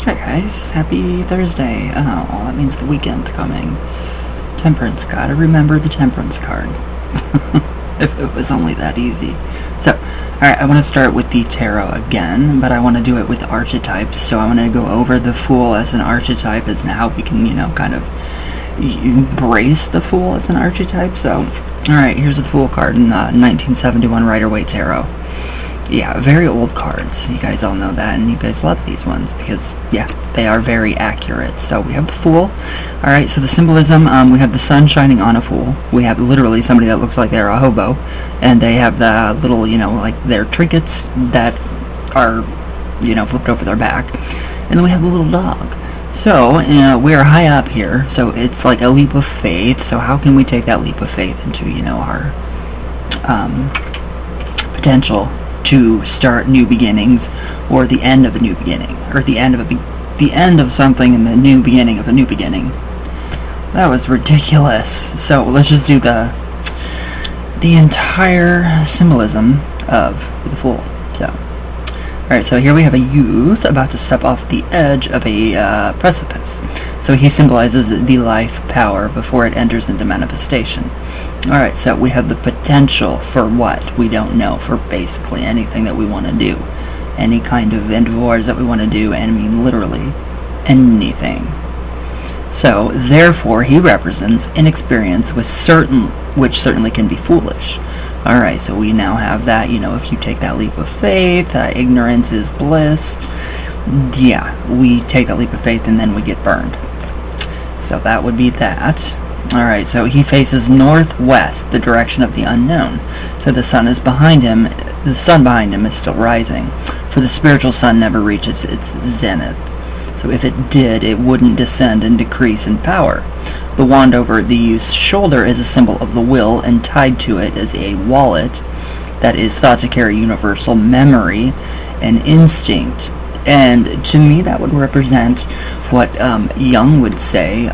Hi guys, happy Thursday. Oh, that means the weekend's coming. Temperance, gotta remember the temperance card. If it was only that easy. So, alright, I want to start with the tarot again, but I want to do it with archetypes. So I want to go over the Fool as an archetype as how we can, kind of embrace the Fool as an archetype. So, alright, here's the Fool card in the 1971 Rider-Waite Tarot. Yeah, very old cards. You guys all know that, and you guys love these ones because, yeah, they are very accurate. So we have the Fool. Alright, so the symbolism, we have the sun shining on a fool. We have literally somebody that looks like they're a hobo, and they have the little, like their trinkets that are, flipped over their back. And then we have the little dog. So, we're high up here, so it's like a leap of faith. So how can we take that leap of faith into, our potential to start new beginnings, or the end of a new beginning, or the end of something and the new beginning of a new beginning. That was ridiculous. So let's just do the entire symbolism of the Fool. So, alright, so here we have a youth about to step off the edge of a precipice. So he symbolizes the life power before it enters into manifestation. Alright, so we have the potential for what? We don't know, for basically anything that we want to do. Any kind of endeavors that we want to do, and I mean literally anything. So, therefore, he represents inexperience which certainly can be foolish. Alright, so we now have that, if you take that leap of faith, ignorance is bliss. Yeah, we take a leap of faith and then we get burned. So that would be that. Alright, so he faces northwest, the direction of the unknown. So the sun is behind him. The sun behind him is still rising. For the spiritual sun never reaches its zenith. So if it did, it wouldn't descend and decrease in power. The wand over the youth's shoulder is a symbol of the will, and tied to it is a wallet that is thought to carry universal memory and instinct. And to me, that would represent what Jung would say,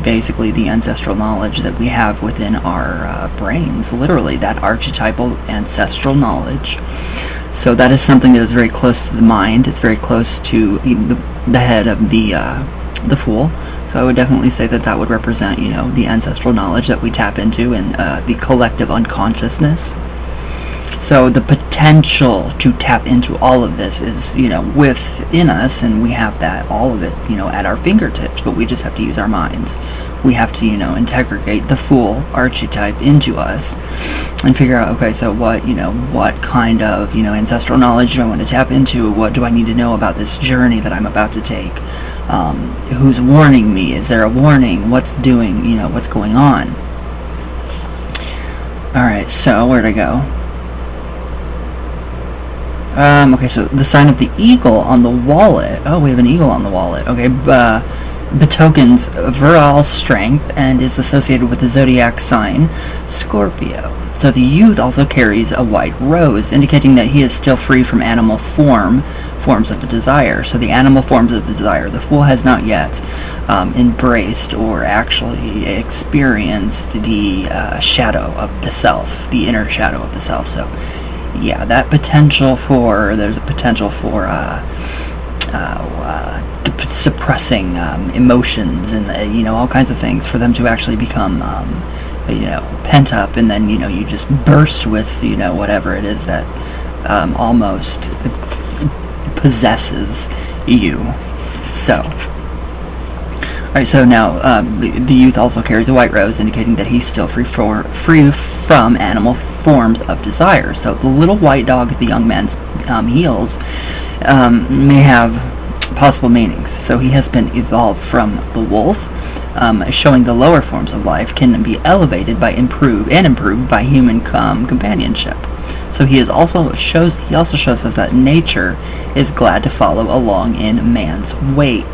basically the ancestral knowledge that we have within our brains, literally that archetypal ancestral knowledge. So that is something that is very close to the mind. It's very close to the head of the Fool. So I would definitely say that would represent, the ancestral knowledge that we tap into, and the collective unconsciousness. So the potential to tap into all of this is, within us, and we have that, all of it, at our fingertips, but we just have to use our minds. We have to, integrate the Fool archetype into us and figure out, okay, so what kind of, ancestral knowledge do I want to tap into? What do I need to know about this journey that I'm about to take? Who's warning me? Is there a warning? What's going on? Alright, so where'd I go? Okay, so the sign of the eagle on the wallet. Oh, we have an eagle on the wallet. Okay, betokens virile strength and is associated with the zodiac sign Scorpio. So the youth also carries a white rose, indicating that he is still free from animal forms of the desire. So the animal forms of the desire, the Fool has not yet embraced or actually experienced the shadow of the self, the inner shadow of the self. So yeah, there's a potential for suppressing emotions and all kinds of things, for them to actually become pent up, and then you just burst with whatever it is that almost possesses you. So alright, so now the youth also carries a white rose, indicating that he's still free from animal forms of desire. So the little white dog at the young man's heels may have possible meanings. So he has been evolved from the wolf, showing the lower forms of life can be elevated by improved by human companionship. So he also shows us that nature is glad to follow along in man's wake.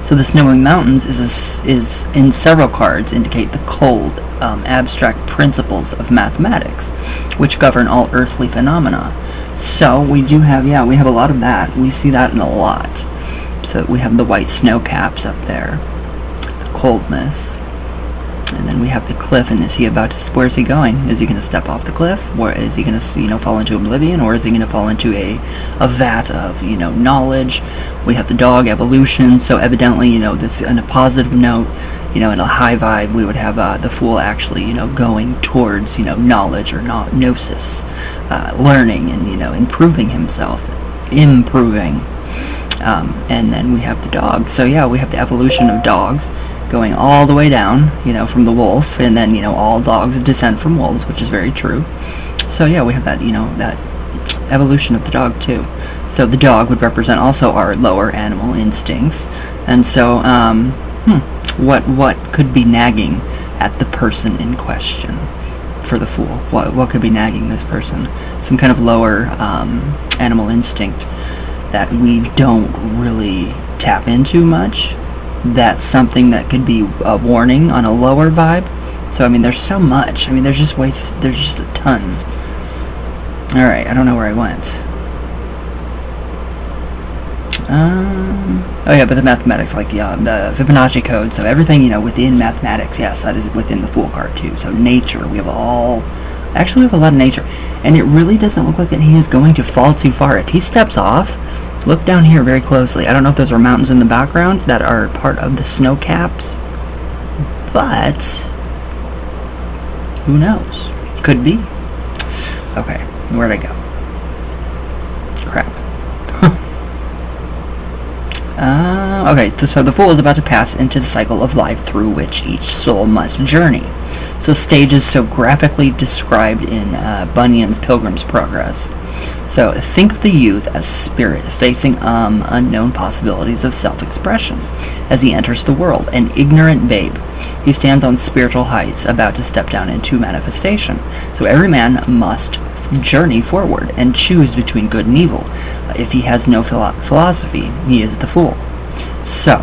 So the snowy mountains is in several cards indicate the cold, abstract principles of mathematics, which govern all earthly phenomena. So we have a lot of that. We see that in a lot. So we have the white snow caps up there, the coldness. And then we have the cliff, and is he about to, where is he going? Is he going to step off the cliff? Or is he going to, fall into oblivion? Or is he going to fall into a vat of, knowledge? We have the dog, evolution, so evidently, this, on a positive note, in a high vibe, we would have the fool actually, going towards, knowledge or gnosis, learning and, improving himself, and then we have the dog. So yeah, we have the evolution of dogs, going all the way down, from the wolf, and then, all dogs descend from wolves, which is very true. So yeah, we have that, that evolution of the dog too. So the dog would represent also our lower animal instincts, and so, what could be nagging at the person in question for the fool? What could be nagging this person? Some kind of lower animal instinct that we don't really tap into much. That's something that could be a warning on a lower vibe. So there's so much. There's just a ton. Alright, I don't know where I went. Oh yeah, but the mathematics, like the Fibonacci code, so everything, within mathematics, yes, that is within the Fool card too. So nature, we have a lot of nature. And it really doesn't look like that he is going to fall too far. If he steps off, look down here very closely. I don't know if those are mountains in the background that are part of the snow caps, but who knows? Could be. Okay, where'd I go? Crap. Okay, so the Fool is about to pass into the cycle of life through which each soul must journey. So stages so graphically described in Bunyan's Pilgrim's Progress. So think of the youth as spirit facing unknown possibilities of self-expression as he enters the world, an ignorant babe. He stands on spiritual heights, about to step down into manifestation. So every man must journey forward and choose between good and evil. If he has no philosophy, he is the fool. So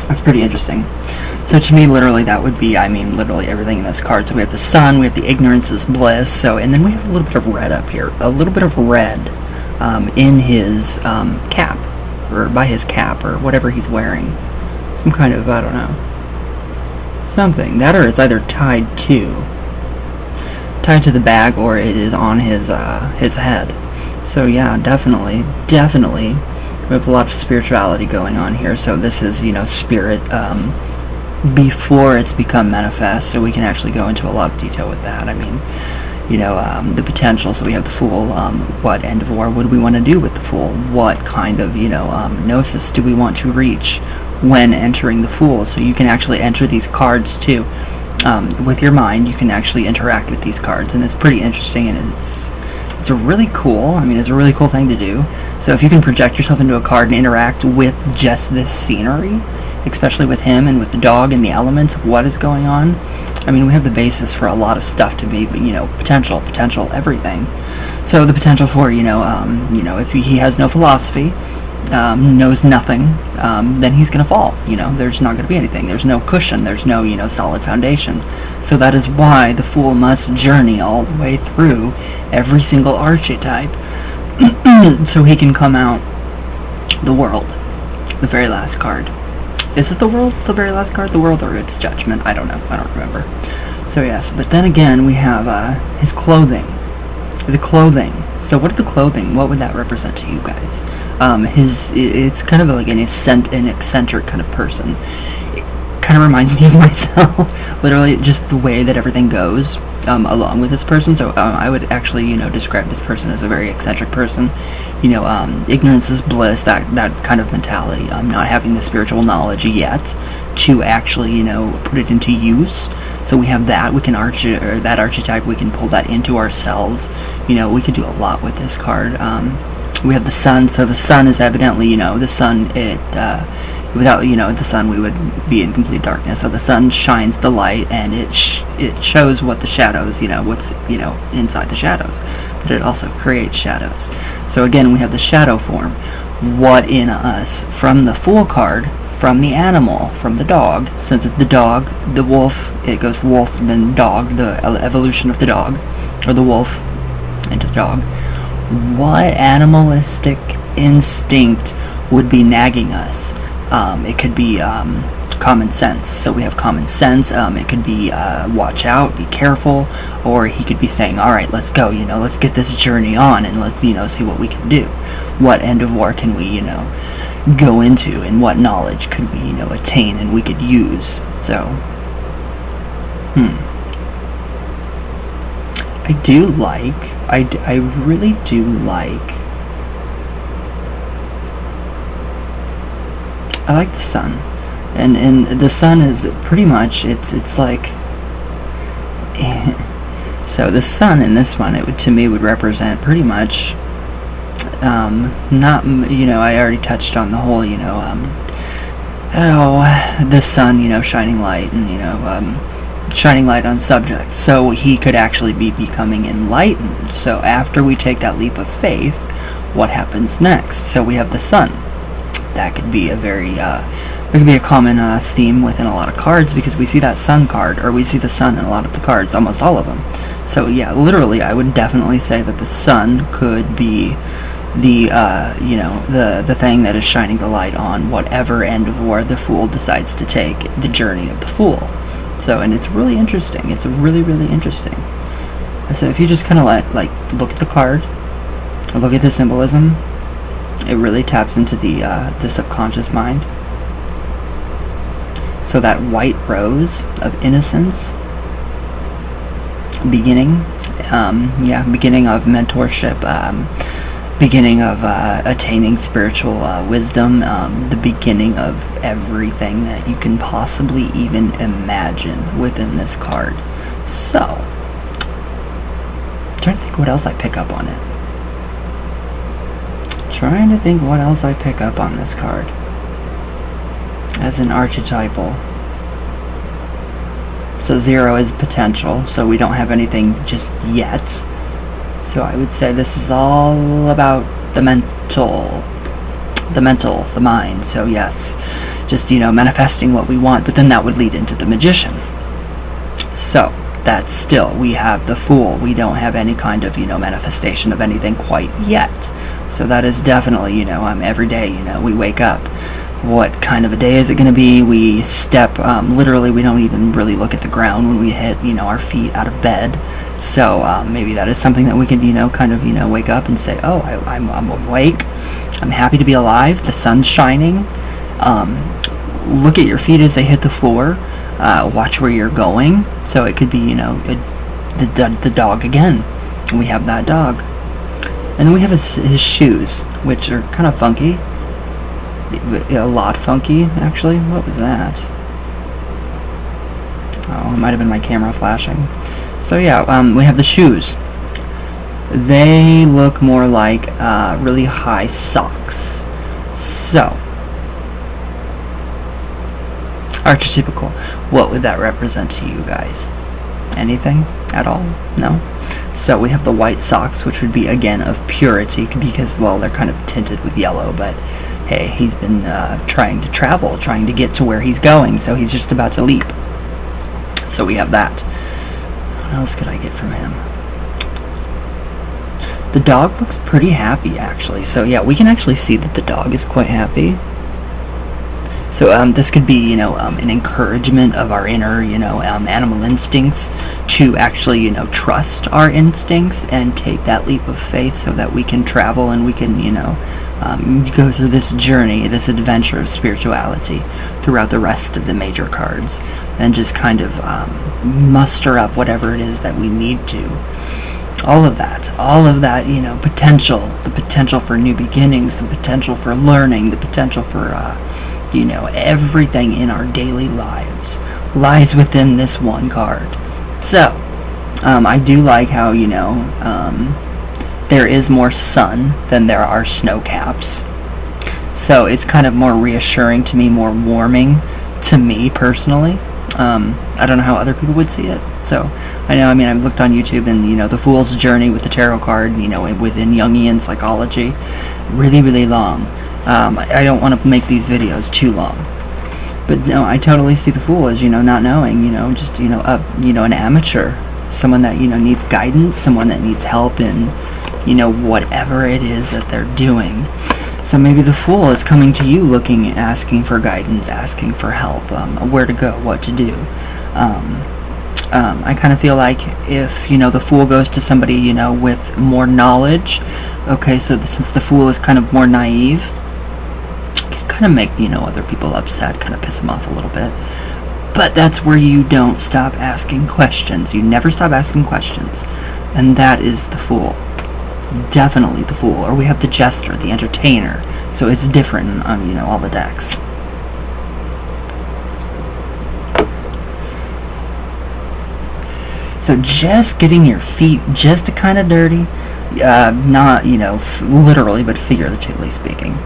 that's pretty interesting. So to me, literally, that would be, literally everything in this card. So we have the sun, we have the ignorance is bliss, so, and then we have a little bit of red up here. A little bit of red in his cap, or by his cap, or whatever he's wearing. Some kind of, I don't know, something. That, or it's either tied to the bag, or it is on his head. So yeah, definitely, we have a lot of spirituality going on here. So this is, spirit, before it's become manifest, so we can actually go into a lot of detail with that. The potential. So we have the Fool. What end of war would we want to do with the Fool? What kind of, gnosis do we want to reach when entering the Fool? So you can actually enter these cards too. With your mind, you can actually interact with these cards, and it's pretty interesting, and it's a really cool, it's a really cool thing to do. So if you can project yourself into a card and interact with just this scenery, especially with him and with the dog and the elements of what is going on, we have the basis for a lot of stuff to be, potential, everything. So the potential for, if he has no philosophy, knows nothing, then he's going to fall. There's not going to be anything. There's no cushion. There's no, solid foundation. So that is why the Fool must journey all the way through every single archetype so he can come out the world. The very last card. Is it the world, the very last card? The world, or it's judgment? I don't know. I don't remember. So yes, but then again, we have his clothing. The clothing. So what is the clothing? What would that represent to you guys? It's kind of like an eccentric kind of person. It kind of reminds me of myself. Literally, just the way that everything goes along with this person. So I would actually, describe this person as a very eccentric person. Ignorance is bliss. That kind of mentality. Not having the spiritual knowledge yet to actually, put it into use. So we have that. We can that archetype. We can pull that into ourselves. We could do a lot with this card. We have the sun. So the sun is evidently, the sun. Without the sun, we would be in complete darkness. So the sun shines the light, and it shows what the shadows, what's inside the shadows. But it also creates shadows. So again, we have the shadow form. What in us from the Fool card, from the animal, from the dog, since it's the dog, the wolf, it goes wolf, then dog, the evolution of the dog, or the wolf into dog. What animalistic instinct would be nagging us? It could be common sense. So we have common sense. It could be watch out, be careful, or he could be saying, all right, let's go, let's get this journey on, and let's, see what we can do. What end of war can we, go into, and what knowledge could we, attain and we could use. So, I really do like, I like the sun, and the sun is pretty much, it's like, so the sun in this one, to me would represent pretty much, not, I already touched on the whole, the sun, shining light, and, shining light on subjects. So he could actually be becoming enlightened. So after we take that leap of faith, what happens next? So we have the sun. That could be a very, there could be a common theme within a lot of cards, because we see that sun card, or we see the sun in a lot of the cards, almost all of them. So yeah, literally, I would definitely say that the sun could be the, the thing that is shining the light on whatever end of war the Fool decides to take, the journey of the Fool. So, and it's really interesting. It's really, really interesting. So if you just kind of look at the card, look at the symbolism, it really taps into the subconscious mind. So that white rose of innocence, beginning, beginning of mentorship, beginning of attaining spiritual wisdom, the beginning of everything that you can possibly even imagine within this card. So, I'm trying to think what else I pick up on it. Trying to think what else I pick up on this card as an archetypal. So 0 is potential, so we don't have anything just yet. So I would say this is all about the mental, the mind. So yes, just, manifesting what we want, but then that would lead into the magician. So that's still, we have the Fool. We don't have any kind of, manifestation of anything quite yet. So that is definitely, every day, we wake up. What kind of a day is it going to be? We step, literally, we don't even really look at the ground when we hit, our feet out of bed. So maybe that is something that we can, kind of, wake up and say, oh, I'm awake. I'm happy to be alive. The sun's shining. Look at your feet as they hit the floor. Watch where you're going. So it could be, the dog again. We have that dog. And then we have his shoes, which are kind of funky. A lot funky, actually. What was that? Oh, it might have been my camera flashing. So yeah, we have the shoes. They look more like really high socks. So, archetypical. What would that represent to you guys? Anything at all? No? So we have the white socks, which would be, again, of purity, because, well, they're kind of tinted with yellow, but hey, he's been trying to travel, trying to get to where he's going, so he's just about to leap. So we have that. What else could I get from him? The dog looks pretty happy, actually. So yeah, we can actually see that the dog is quite happy. So this could be, an encouragement of our inner, animal instincts to actually, trust our instincts and take that leap of faith so that we can travel and we can, go through this journey, this adventure of spirituality throughout the rest of the major cards and just kind of muster up whatever it is that we need to. All of that, potential, the potential for new beginnings, the potential for learning, the potential for, everything in our daily lives lies within this one card. So, I do like how, there is more sun than there are snow caps. So it's kind of more reassuring to me, more warming to me personally. I don't know how other people would see it. So I've looked on YouTube and, the Fool's Journey with the tarot card, within Jungian psychology, really, really long. I don't want to make these videos too long. But no, I totally see the Fool as, not knowing, just, an amateur. Someone that, needs guidance, someone that needs help in, whatever it is that they're doing. So maybe the Fool is coming to you looking, asking for guidance, asking for help, where to go, what to do. I kind of feel like if, the Fool goes to somebody, with more knowledge, okay, so since the Fool is kind of more naive, it can kind of make, other people upset, kind of piss them off a little bit. But that's where you don't stop asking questions. You never stop asking questions. And that is the Fool. Definitely the Fool. Or we have the Jester, the Entertainer. So it's different on, all the decks. So just getting your feet just kind of dirty, not, literally, but figuratively speaking.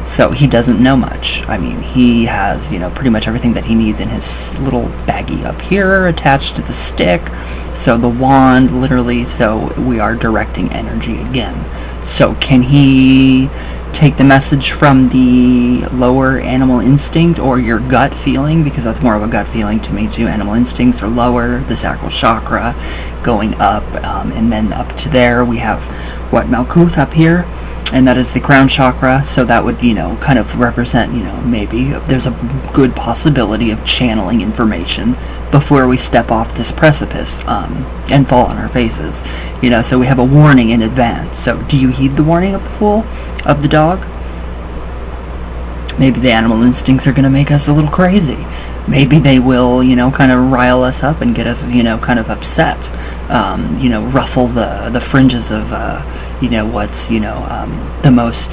So he doesn't know much. I mean, he has, pretty much everything that he needs in his little baggie up here attached to the stick. So the wand, literally, so we are directing energy again. So can he take the message from the lower animal instinct or your gut feeling? Because that's more of a gut feeling to me too. Animal instincts are lower, the sacral chakra going up, and then up to there we have what, Malkuth up here, and that is the crown chakra. So that would, kind of represent, maybe there's a good possibility of channeling information before we step off this precipice and fall on our faces. So we have a warning in advance. So do you heed the warning of the Fool, of the dog? Maybe the animal instincts are going to make us a little crazy. Maybe they will, kind of rile us up and get us, kind of upset. Ruffle the fringes of, what's, the most,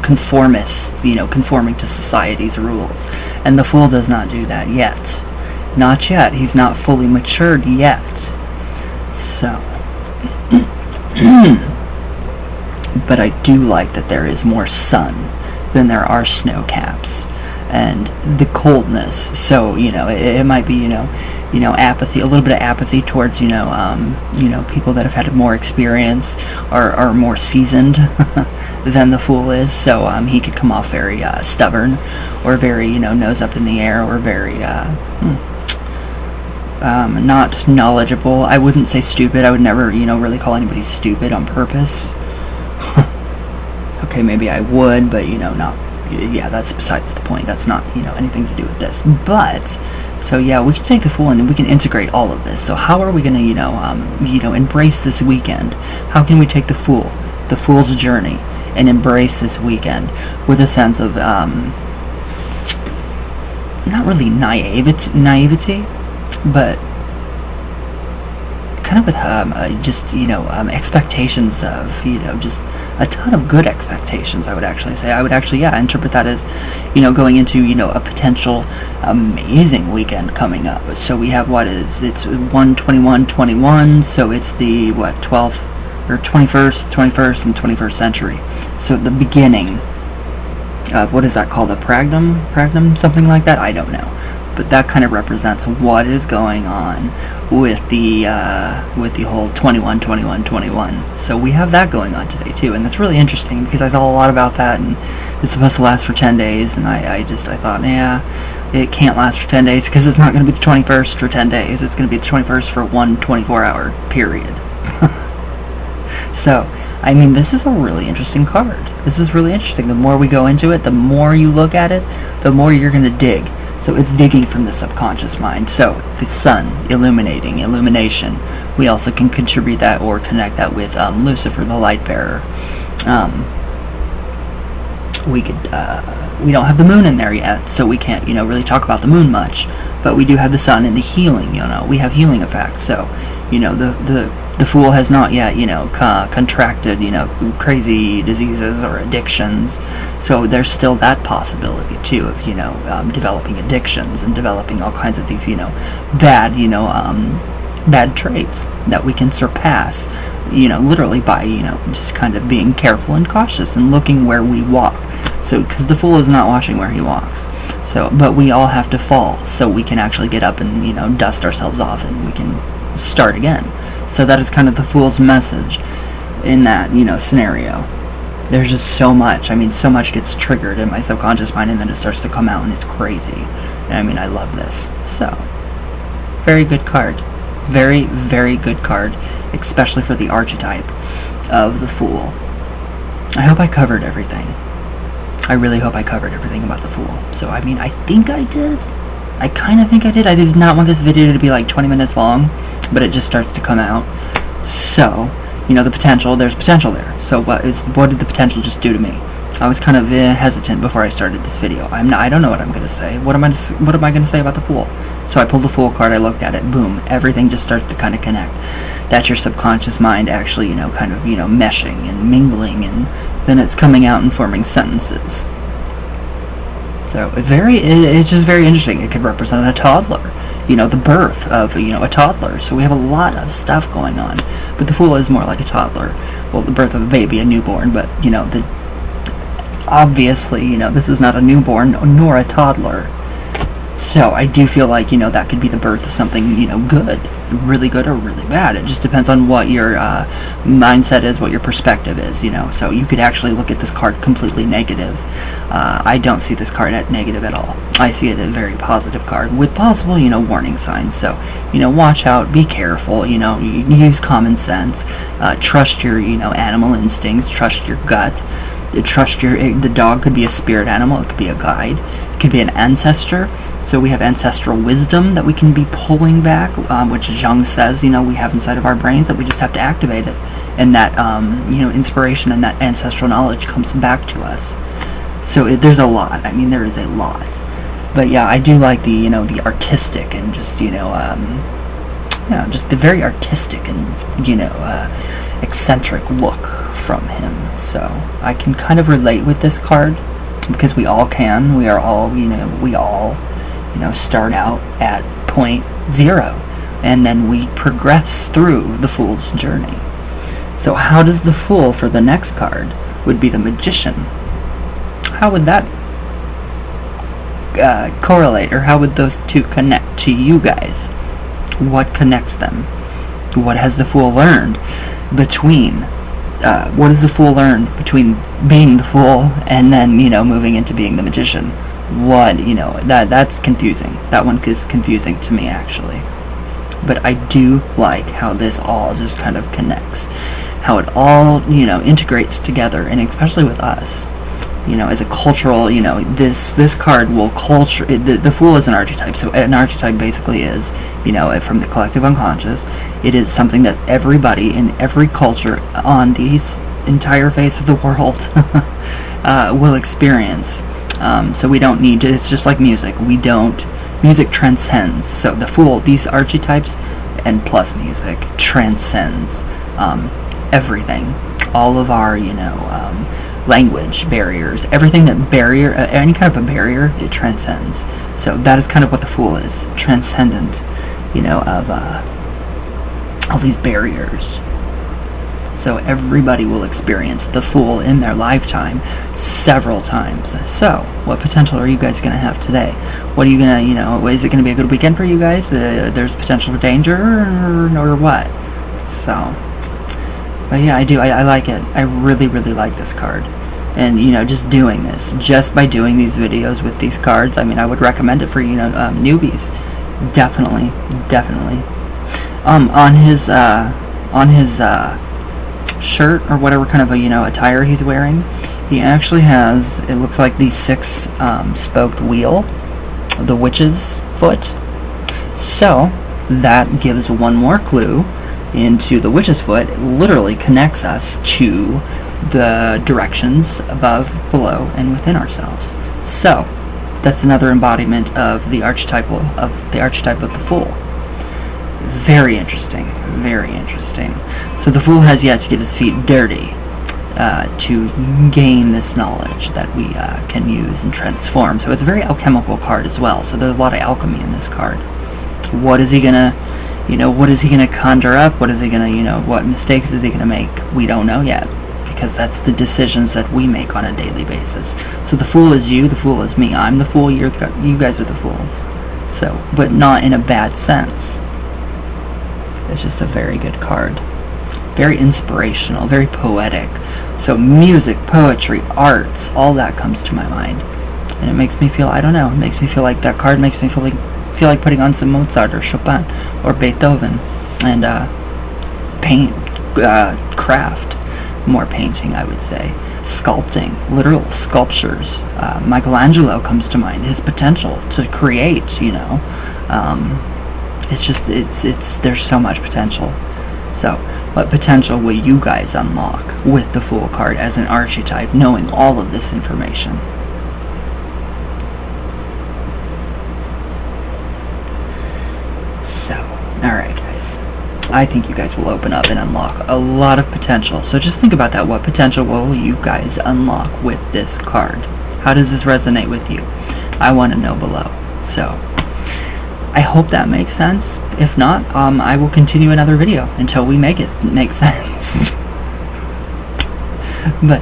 conformist, conforming to society's rules. And the Fool does not do that yet. Not yet. He's not fully matured yet. So. But I do like that there is more sun than there are snow caps. And the coldness, so it might be apathy, a little bit of apathy towards people that have had more experience, are more seasoned than the Fool is. So he could come off very stubborn, or very nose up in the air, or very not knowledgeable. I wouldn't say stupid. I would never really call anybody stupid on purpose. Okay, maybe I would, but not. Yeah, that's besides the point. That's not, anything to do with this. But, so yeah, we can take the Fool and we can integrate all of this. So how are we going to, embrace this weekend? How can we take the Fool's journey, and embrace this weekend with a sense of, not really naivety, but kind of with just expectations of just a ton of good expectations. I would actually say interpret that as going into a potential amazing weekend coming up. So we have it's 1/21/21, so it's the 12th or 21st and 21st century. So the beginning of, what is that called, the pragnum, something like that, I don't know. But that kind of represents what is going on with the whole 21/21/21. So we have that going on today too, and that's really interesting because I saw a lot about that, and it's supposed to last for 10 days, and I thought, yeah, it can't last for 10 days because it's not going to be the 21st for 10 days. It's going to be the 21st for one 24-hour period. So, I mean, this is a really interesting card. This is really interesting. The more we go into it, the more you look at it, the more you're going to dig. So it's digging from the subconscious mind. So the sun, illumination. We also can contribute that or connect that with Lucifer, the light bearer. We don't have the moon in there yet, so we can't, really talk about the moon much. But we do have the sun and the healing. We have healing effects. So, the Fool has not yet, contracted, crazy diseases or addictions. So there's still that possibility too of, developing addictions and developing all kinds of these, bad, bad traits that we can surpass, literally by, just kind of being careful and cautious and looking where we walk. So, because the Fool is not watching where he walks. So, but we all have to fall so we can actually get up and, dust ourselves off and we can start again. So that is kind of the Fool's message in that, scenario. There's just so much. I mean, so much gets triggered in my subconscious mind, and then it starts to come out, and it's crazy. And I mean, I love this. So, very good card. Very, very good card, especially for the archetype of the Fool. I hope I covered everything. I really hope I covered everything about the Fool. So, I mean, I think I did. I kind of think I did. I did not want this video to be like 20 minutes long, but it just starts to come out. So, you know, the potential, there's potential there. So what did the potential just do to me? I was kind of hesitant before I started this video. I don't know what I'm going to say. What am I going to say about the Fool? So I pulled the Fool card, I looked at it, boom, everything just starts to kind of connect. That's your subconscious mind actually, you know, kind of, you know, meshing and mingling, and then it's coming out and forming sentences. So it's just very interesting. It could represent a toddler, you know, the birth of, you know, a toddler. So we have a lot of stuff going on, but the Fool is more like a toddler. Well, the birth of a baby, a newborn, but, you know, obviously, you know, this is not a newborn nor a toddler. So I do feel like, you know, that could be the birth of something, you know, good or really bad. It just depends on what your mindset is, what your perspective is, you know. So you could actually look at this card completely negative. I don't see this card at negative at all. I see it as a very positive card with possible, you know, warning signs. So, you know, watch out, be careful, you know, use common sense, trust your, you know, animal instincts, trust your gut. Trust the dog could be a spirit animal, it could be a guide, it could be an ancestor. So we have ancestral wisdom that we can be pulling back, which Jung says, you know, we have inside of our brains, that we just have to activate it, and that you know, inspiration and that ancestral knowledge comes back to us. So there's a lot. I mean, there is a lot. But yeah, I do like the, you know, the artistic and just, you know, yeah, just the very artistic and, you know, eccentric look from him. So I can kind of relate with this card, because we all can. We are all, you know, start out at point 0, and then we progress through the Fool's journey. So how does the Fool for the next card would be the Magician? How would that correlate, or how would those two connect to you guys? What connects them? What has the Fool learned between what has the Fool learned between being the Fool and then, you know, moving into being the Magician? What, you know, that's confusing. That one is confusing to me, actually. But I do like how this all just kind of connects, how it all, you know, integrates together, and especially with us, you know, as a cultural, you know, this card will the Fool is an archetype. So an archetype basically is, you know, from the collective unconscious, it is something that everybody in every culture on the entire face of the world will experience. So we don't need to, it's just like music, music transcends. So the Fool, these archetypes and plus music transcends everything, all of our, you know, language barriers, everything that any kind of a barrier, it transcends. So that is kind of what the Fool is, transcendent, you know, of all these barriers. So everybody will experience the Fool in their lifetime several times. So what potential are you guys going to have today? What are you going to, you know, is it going to be a good weekend for you guys? There's potential for danger, or what? So, but yeah, I like it. I really, really like this card. And, you know, just by doing these videos with these cards, I mean, I would recommend it for, you know, newbies. Definitely. On his shirt, or whatever kind of a, you know, attire he's wearing, he actually has, it looks like the 6 spoked wheel, the witch's foot. So that gives one more clue into the witch's foot. It literally connects us to the directions above, below, and within ourselves. So that's another embodiment of the archetype of the Fool. Very interesting, very interesting. So the Fool has yet to get his feet dirty to gain this knowledge that we can use and transform. So it's a very alchemical card as well. So there's a lot of alchemy in this card. What is he gonna, you know, what is he gonna conjure up? What is he gonna, you know, what mistakes is he gonna make? We don't know yet, because that's the decisions that we make on a daily basis. So the Fool is you, the Fool is me. I'm the Fool, you guys are the Fools. So, but not in a bad sense. It's just a very good card. Very inspirational, very poetic. So music, poetry, arts, all that comes to my mind. And it makes me feel, I don't know, it makes me feel like that card makes me feel like putting on some Mozart or Chopin or Beethoven and paint, craft. more painting, I would say. Sculpting, literal sculptures. Michelangelo comes to mind. His potential to create, you know. There's so much potential. So, what potential will you guys unlock with the Fool card as an archetype, knowing all of this information? So, alright guys, I think you guys will open up and unlock a lot of potential. So just think about that. What potential will you guys unlock with this card? How does this resonate with you? I want to know below. So, I hope that makes sense. If not, I will continue another video until we make it make sense. But,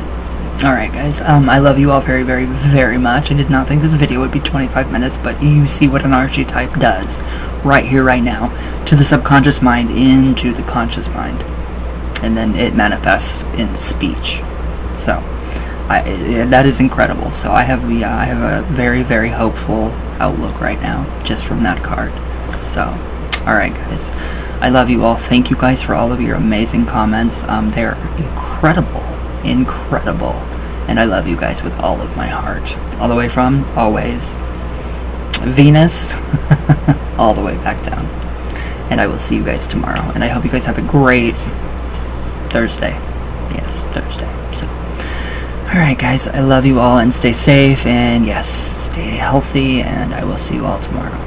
alright guys, I love you all very, very, very much. I did not think this video would be 25 minutes, but you see what an archetype does right here, right now, to the subconscious mind into the conscious mind. And then it manifests in speech. So, that is incredible. So I have a very, very hopeful outlook right now, just from that card. So, alright guys, I love you all. Thank you guys for all of your amazing comments. They're incredible. And I love you guys with all of my heart. All the way from, always, Venus, all the way back down. And I will see you guys tomorrow. And I hope you guys have a great Thursday. Yes, Thursday. So, alright guys, I love you all, and stay safe, and yes, stay healthy, and I will see you all tomorrow.